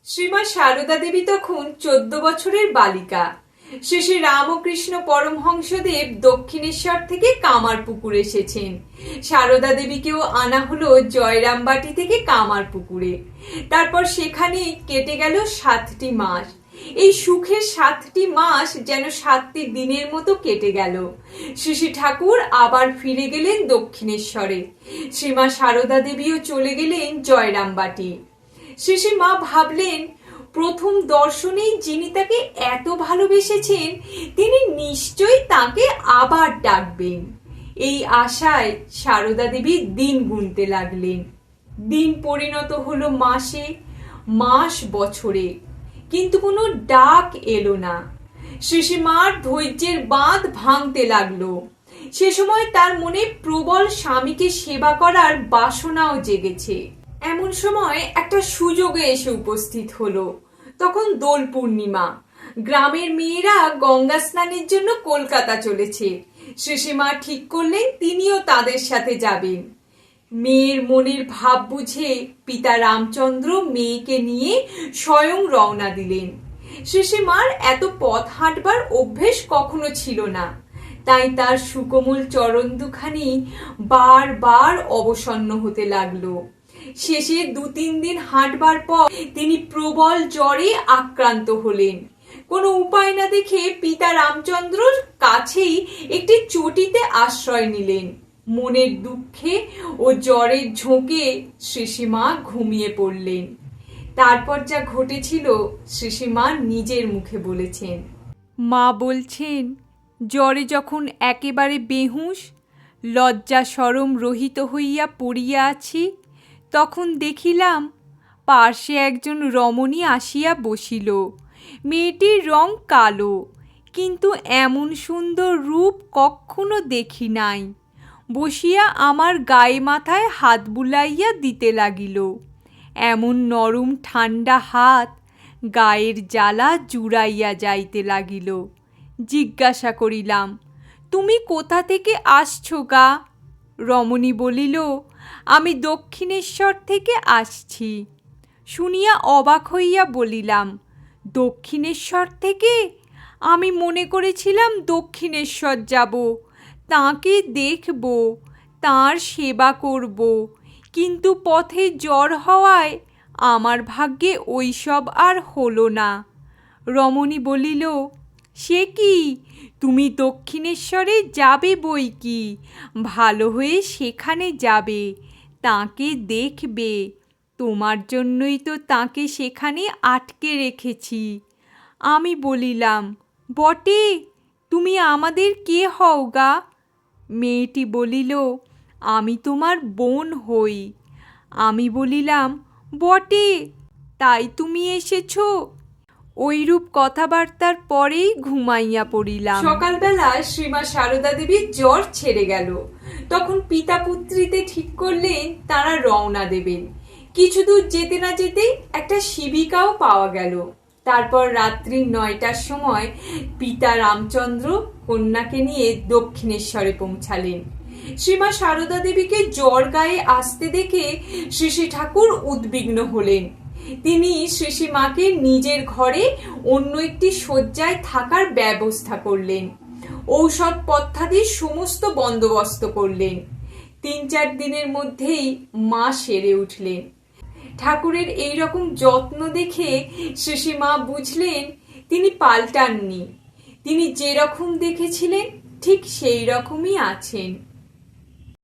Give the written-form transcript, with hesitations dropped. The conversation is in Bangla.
শ্রীমা সারদা দেবী তখন 14 বছরের বালিকা। শ্রী শ্রী রামকৃষ্ণ পরমহংসদেব দক্ষিণেশ্বর থেকে কামারপুকুর এসেছেন। সারদা দেবীকেও আনা হলো জয়রামবাটি থেকে কামারপুকুরে। তারপর সেখানে কেটে গেল 7টি মাস। এই সুখের 7টি মাস যেন 7টি দিনের মতো কেটে গেল। শ্রী শ্রী ঠাকুর আবার ফিরে গেলেন দক্ষিণেশ্বরে। শ্রীমা সারদা দেবীও চলে গেলেন জয়রামবাটি। শ্রী শ্রী মা ভাবলেন, প্রথম দর্শনেই যিনি তাকে এত ভালোবেসেছেন তিনি নিশ্চয়ই তাকে আবার ডাকবেন। এই আশায় সারদা দেবী দিন গুনতে লাগলেন। দিন পরিণত হলো মাসে, মাস বছরে, কিন্তু কোনো ডাক এলো না। শ্রী শ্রী মার ধৈর্যের বাঁধ ভাঙতে লাগলো। সে সময় তার মনে প্রবল স্বামীকে সেবা করার বাসনাও জেগেছে। এমন সময় একটা সুযোগে এসে উপস্থিত হলো। তখন দোল পূর্ণিমা। গ্রামের মেয়েরা গঙ্গা স্নানের জন্য কলকাতা চলেছে। শ্রী শ্রী মা ঠিক করলেন তিনিও তাদের সাথে যাবেন। মেয়ের মনের ভাব বুঝে পিতা রামচন্দ্র মেয়েকে নিয়ে স্বয়ং রওনা দিলেন। শ্রী শ্রী মার এত পথ হাঁটবার অভ্যেস কখনো ছিল না, তাই তার সুকোমল চরণ দুখানি বারবার অবসন্ন হতে লাগলো। শেষে 2-3 দিন হাঁটবার পর তিনি প্রবল জ্বরে আক্রান্ত হলেন। কোনো উপায় না দেখে পিতা রামচন্দ্রর কাছেই একটি চটিতে আশ্রয় নিলেন। মনের দুঃখে ও জ্বরের ঝোঁকে শ্রী শ্রী মা ঘুমিয়ে পড়লেন। তারপর যা ঘটেছিল শ্রী শ্রী মা নিজের মুখে বলেছেন। মা বলছেন, জ্বরে যখন একেবারে বেহুঁশ, লজ্জা শরম রহিত হইয়া পড়িয়া আছি, তখন দেখিলাম পার্শ্বে একজন রমণী আসিয়া বসিল। মেয়েটির রং কালো, কিন্তু এমন সুন্দর রূপ কখনো দেখি নাই। বসিয়া আমার গায়ে মাথায় হাত বুলাইয়া দিতে লাগিল। এমন নরম ঠান্ডা হাত গায়ের জ্বালা জুড়াইয়া যাইতে লাগিল। জিজ্ঞাসা করিলাম, তুমি কোথা থেকে আসছো গা? রমণী বলিল, আমি দক্ষিণেশ্বর থেকে আসছি। শুনিয়া অবাক হইয়া বলিলাম, দক্ষিণেশ্বর থেকে? আমি মনে করেছিলাম দক্ষিণেশ্বর যাব, তাঁকে দেখব, তাঁর সেবা করব, কিন্তু পথে জ্বর হওয়ায় আমার ভাগ্যে ওইসব আর হলো না। রমণী বলিল, সে কি, তুমি দক্ষিণেশ্বরে যাবে বই কি, ভালো হয়ে সেখানে যাবে, তাঁকে দেখবে, তোমার জন্যই তো তাঁকে সেখানে আটকে রেখেছি। আমি বলিলাম, বটে, তুমি আমাদের কে হও গা? মেয়েটি বলিল, আমি তোমার বোন হই। আমি বলিলাম, বটে, তাই তুমি এসেছো? ওইরূপ কথাবার্তার পরেই ঘুমাইয়া পড়িলাম। সকালবেলা শ্রীমা সারদা দেবীর জ্বর ছেড়ে গেল। তখন পিতা পুত্রীতে ঠিক করলেন তারা রওনা দেবেন। কিছু দূর যেতে না যেতেই একটা শিবিকাও পাওয়া গেল। তারপর রাত্রি 9টার সময় পিতা রামচন্দ্র কন্যাকে নিয়ে দক্ষিণেশ্বরে পৌঁছালেন। শ্রীমা সারদা দেবীকে জ্বর গায়ে আসতে দেখে শ্রী শ্রী ঠাকুর উদ্বিগ্ন হলেন। তিনি শ্রী শ্রী মাকে নিজের ঘরে অন্য একটি শয্যায় থাকার ব্যবস্থা করলেন। ঔষধ পথ্যাদির সমস্ত বন্দোবস্ত করলেন। 3-4 দিনের মধ্যেই মা সেরে উঠলেন। ঠাকুরের এই রকম যত্ন দেখে শ্রী শ্রী মা বুঝলেন তিনি পাল্টাননি। তিনি যেরকম দেখেছিলেন ঠিক সেই রকমই আছেন।